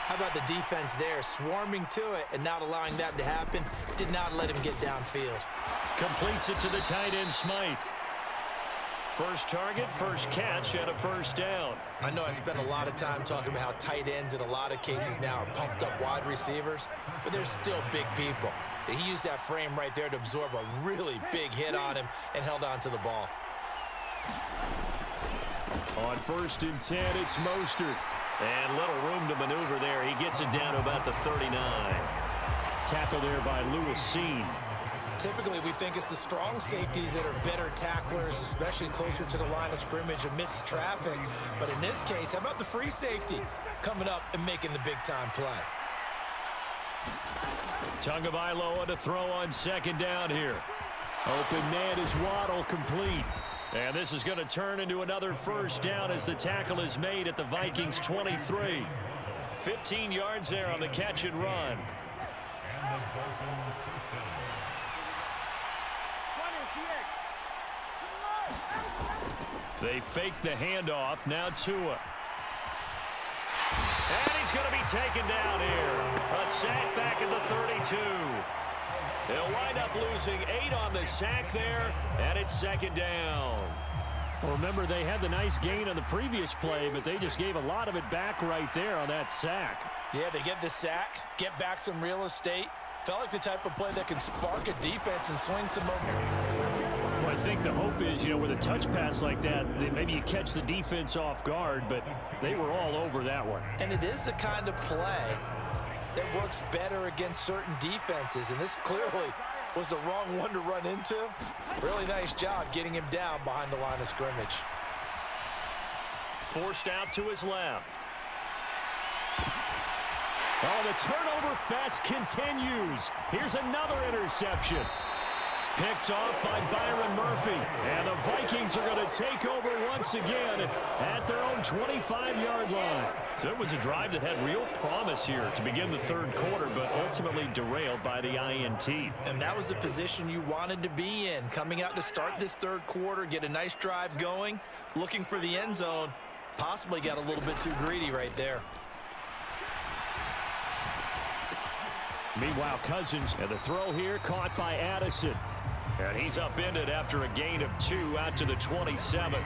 How about the defense there, swarming to it and not allowing that to happen? Did not let him get downfield. Completes it to the tight end, Smythe. First target, first catch, and a first down. I know I spent a lot of time talking about how tight ends in a lot of cases now are pumped up wide receivers, but they're still big people. He used that frame right there to absorb a really big hit on him and held on to the ball. On 1st and 10, it's Mostert. And little room to maneuver there. He gets it down to about the 39. Tackle there by Lewis Seen. Typically, we think it's the strong safeties that are better tacklers, especially closer to the line of scrimmage amidst traffic. But in this case, how about the free safety coming up and making the big-time play? Tagovailoa to throw on 2nd down here. Open man is Waddle, complete. And this is going to turn into another first down as the tackle is made at the Vikings 23. 15 yards there on the catch and run. They fake the handoff. Now Tua. And he's going to be taken down here. A sack back at the 32. They'll wind up losing 8 on the sack there, and it's 2nd down. Well, remember, they had the nice gain on the previous play, but they just gave a lot of it back right there on that sack. Yeah, they get the sack, get back some real estate. Felt like the type of play that can spark a defense and swing some momentum. Well, I think the hope is, with a touch pass like that, maybe you catch the defense off guard, but they were all over that one. And it is the kind of play that works better against certain defenses, and this clearly was the wrong one to run into. Really nice job getting him down behind the line of scrimmage. Forced out to his left. Oh, the turnover fest continues. Here's another interception. Picked off by Byron Murphy. And the Vikings are going to take over once again at their own 25-yard line. So it was a drive that had real promise here to begin the 3rd quarter, but ultimately derailed by the INT. And that was the position you wanted to be in. Coming out to start this 3rd quarter, get a nice drive going, looking for the end zone. Possibly got a little bit too greedy right there. Meanwhile, Cousins, and the throw here caught by Addison. And he's upended after a gain of 2 out to the 27.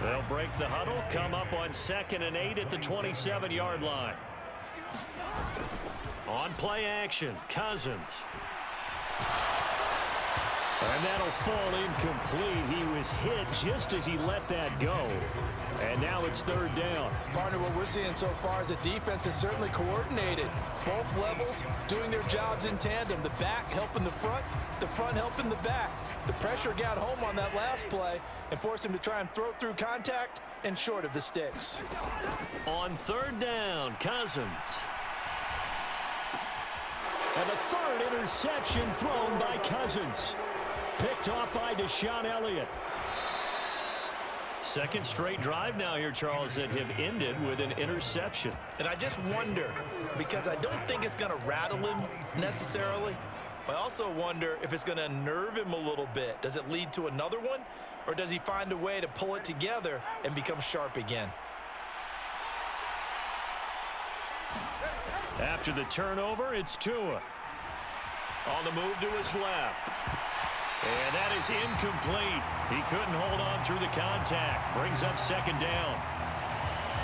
They'll break the huddle, come up on 2nd and 8 at the 27-yard line. On play action, Cousins. And that'll fall incomplete. He was hit just as he let that go. And now it's 3rd down. Partner, what we're seeing so far is the defense is certainly coordinated. Both levels doing their jobs in tandem. The back helping the front helping the back. The pressure got home on that last play and forced him to try and throw through contact and short of the sticks. On 3rd down, Cousins. And the 3rd interception thrown by Cousins. Picked off by Deshaun Elliott. 2nd straight drive now here, Charles, that have ended with an interception. And I just wonder, because I don't think it's going to rattle him necessarily, but I also wonder if it's going to unnerve him a little bit. Does it lead to another one, or does he find a way to pull it together and become sharp again? After the turnover, it's Tua. On the move to his left. And that is incomplete. He couldn't hold on through the contact. Brings up 2nd down.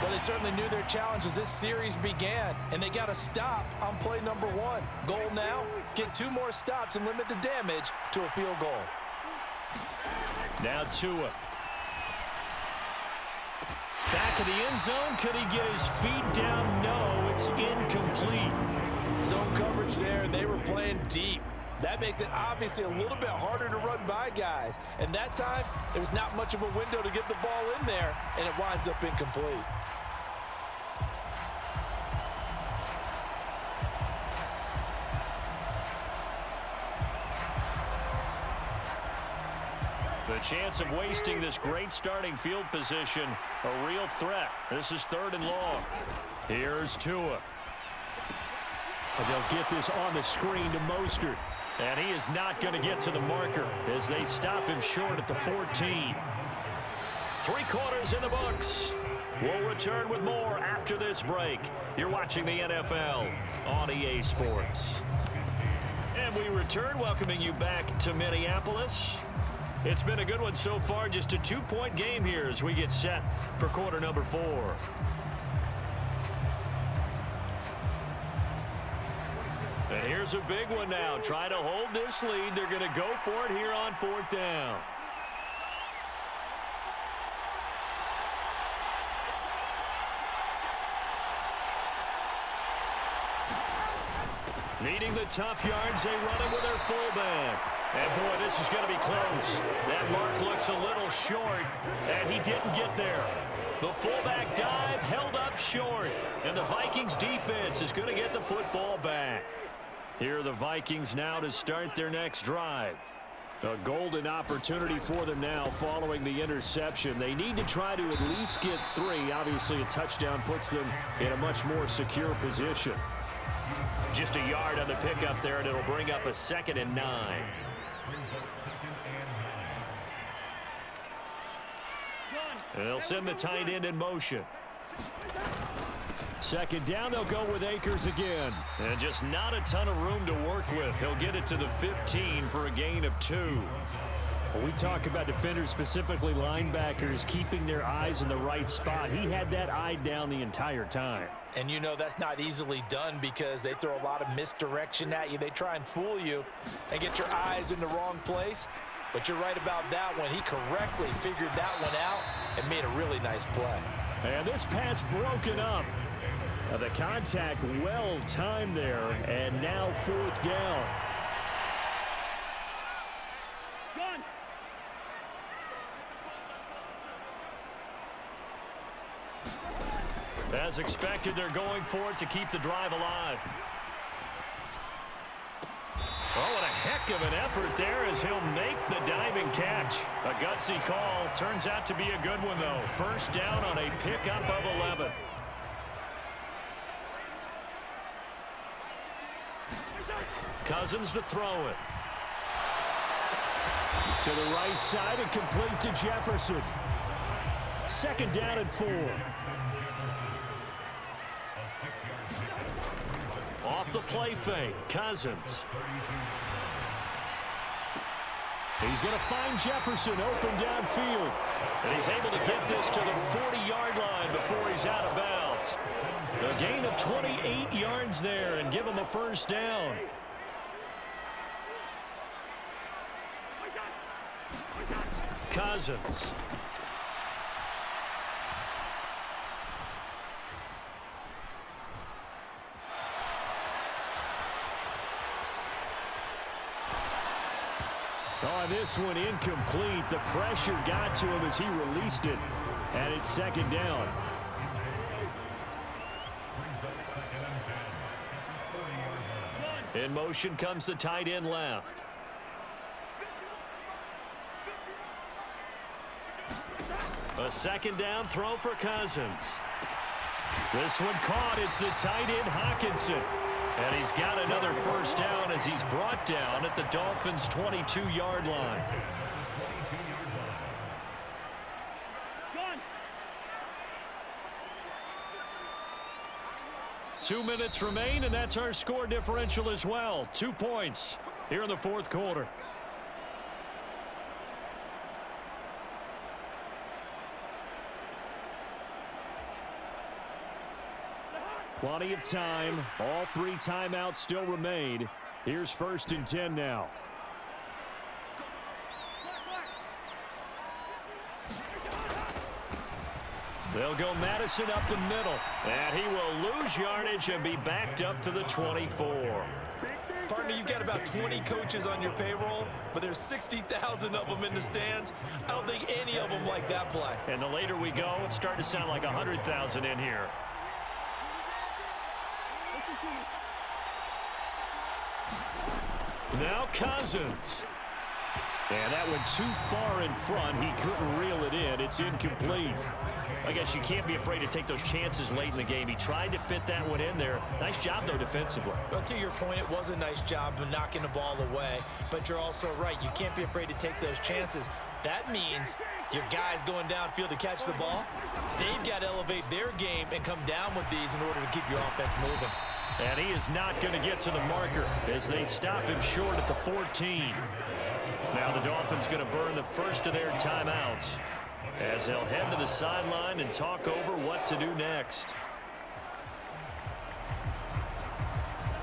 Well, they certainly knew their challenge as this series began, and they got a stop on play number 1. Goal now, get 2 more stops and limit the damage to a field goal. Now Tua. Back of the end zone. Could he get his feet down? No, it's incomplete. Zone coverage there, and they were playing deep. That makes it obviously a little bit harder to run by guys. And that time, there was not much of a window to get the ball in there, and it winds up incomplete. The chance of wasting this great starting field position, a real threat. This is 3rd and long. Here's Tua. And they'll get this on the screen to Mostert. And he is not going to get to the marker as they stop him short at the 14. 3 quarters in the books. We'll return with more after this break. You're watching the NFL on EA Sports. And we return, welcoming you back to Minneapolis. It's been a good one so far, just a 2-point game here as we get set for quarter number 4. And here's a big one now. Try to hold this lead. They're going to go for it here on 4th down. Needing the tough yards, they run it with their fullback. And boy, this is going to be close. That mark looks a little short, and he didn't get there. The fullback dive held up short, and the Vikings defense is going to get the football back. Here are the Vikings now to start their next drive. A golden opportunity for them now following the interception. They need to try to at least get 3. Obviously, a touchdown puts them in a much more secure position. Just a yard on the pickup there, and it'll bring up a 2nd and 9. And they'll send the tight end in motion. 2nd down, they'll go with Akers again. And just not a ton of room to work with. He'll get it to the 15 for a gain of 2. When we talk about defenders, specifically linebackers, keeping their eyes in the right spot, he had that eye down the entire time. And you know that's not easily done because they throw a lot of misdirection at you. They try and fool you and get your eyes in the wrong place. But you're right about that one. He correctly figured that one out and made a really nice play. And this pass broken up. The contact well timed there, and now 4th down. As expected, they're going for it to keep the drive alive. Oh, what a heck of an effort there as he'll make the diving catch. A gutsy call. Turns out to be a good one, though. 1st down on a pickup of 11. Cousins to throw it. To the right side and complete to Jefferson. 2nd down and 4. Off the play fake, Cousins. He's going to find Jefferson open downfield. And he's able to get this to the 40-yard line before he's out of bounds. A gain of 28 yards there and give him a 1st down. Cousins. On this one, incomplete. The pressure got to him as he released it. And it's 2nd down. In motion comes the tight end left. A 2nd down throw for Cousins. This one caught. It's the tight end Hockenson. And he's got another 1st down as he's brought down at the Dolphins' 22-yard line. Two minutes remain, and that's our score differential as well. 2 points here in the 4th quarter. Plenty of time. All 3 timeouts still remain. Here's 1st and 10 now. They'll go Madison up the middle. And he will lose yardage and be backed up to the 24. Partner, you've got about 20 coaches on your payroll, but there's 60,000 of them in the stands. I don't think any of them like that play. And the later we go, it's starting to sound like 100,000 in here. Now Cousins. And that went too far in front. He couldn't reel it in. It's incomplete. I guess you can't be afraid to take those chances late in the game. He tried to fit that one in there. Nice job, though, defensively. Well, to your point, it was a nice job of knocking the ball away. But you're also right. You can't be afraid to take those chances. That means your guys going downfield to catch the ball, they've got to elevate their game and come down with these in order to keep your offense moving. And he is not going to get to the marker as they stop him short at the 14. Now the Dolphins going to burn the first of their timeouts as they'll head to the sideline and talk over what to do next.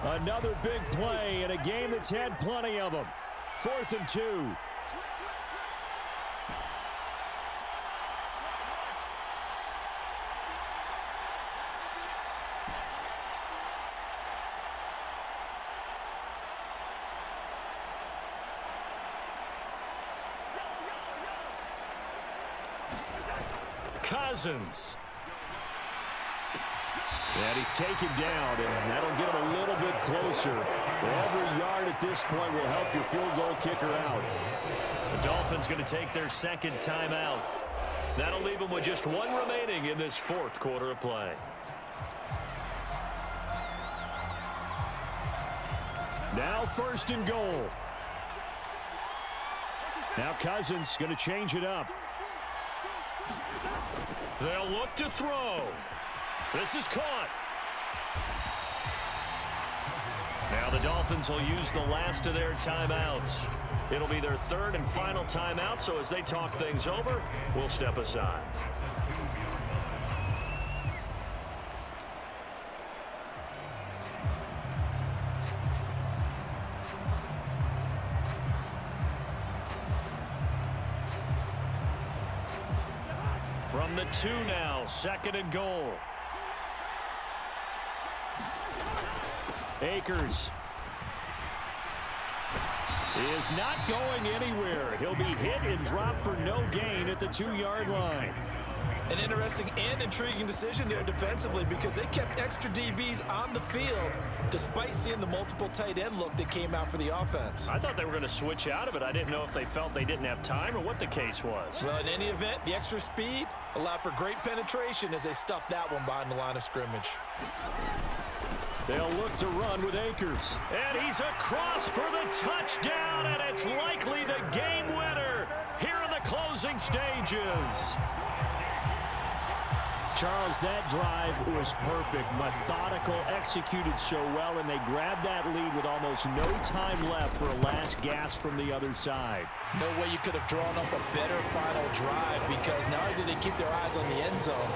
Another big play in a game that's had plenty of them. 4th and 2. Cousins. And he's taken down, and that'll get him a little bit closer. Every yard at this point will help your field goal kicker out. The Dolphins going to take their second timeout. That'll leave them with just one remaining in this 4th quarter of play. Now 1st and goal. Now Cousins going to change it up. They'll look to throw. This is caught. Now the Dolphins will use the last of their timeouts. It'll be their 3rd and final timeout, so as they talk things over, we'll step aside. From the 2 now, 2nd and goal. Akers is not going anywhere. He'll be hit and dropped for no gain at the 2-yard line. An interesting and intriguing decision there defensively because they kept extra DBs on the field despite seeing the multiple tight end look that came out for the offense. I thought they were going to switch out of it. I didn't know if they felt they didn't have time or what the case was. Well, in any event, the extra speed allowed for great penetration as they stuffed that one behind the line of scrimmage. They'll look to run with Akers. And he's across for the touchdown, and it's likely the game winner here in the closing stages. Charles, that drive was perfect, methodical, executed so well, and they grabbed that lead with almost no time left for a last gasp from the other side. No way you could have drawn up a better final drive because not only did they keep their eyes on the end zone,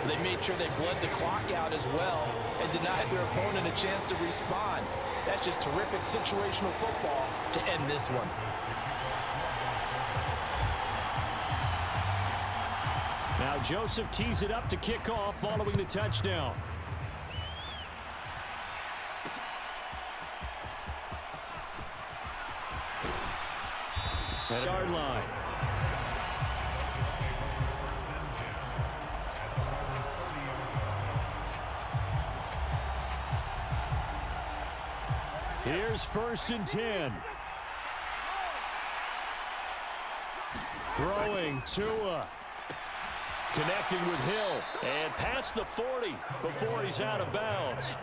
they made sure they bled the clock out as well and denied their opponent a chance to respond. That's just terrific situational football to end this one. Now Joseph tees it up to kick off following the touchdown. At yard line. Here's 1st and 10. Throwing Tua. Connecting with Hill. And past the 40 before he's out of bounds.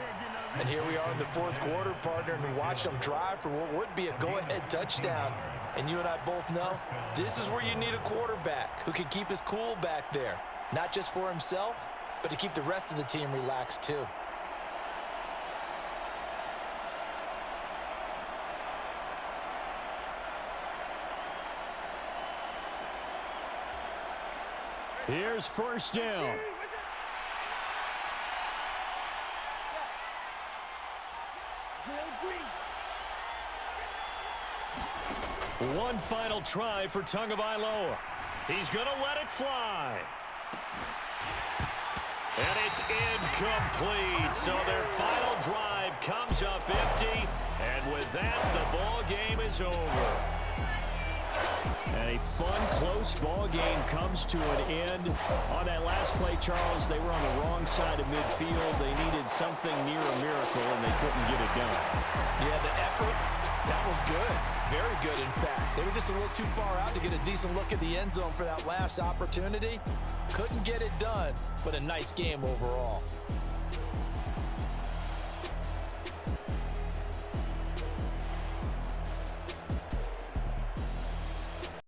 And here we are in the 4th quarter, partner, and we watch them drive for what would be a go-ahead touchdown. And you and I both know this is where you need a quarterback who can keep his cool back there. Not just for himself, but to keep the rest of the team relaxed too. Here's 1st down. One final try for Tagovailoa. He's going to let it fly. And it's incomplete. So their final drive comes up empty. And with that, the ball game is over. And a fun, close ball game comes to an end. On that last play, Charles, they were on the wrong side of midfield. They needed something near a miracle, and they couldn't get it done. Yeah, the effort That was good. Very good, in fact. They were just a little too far out to get a decent look at the end zone for that last opportunity. Couldn't get it done, but a nice game overall.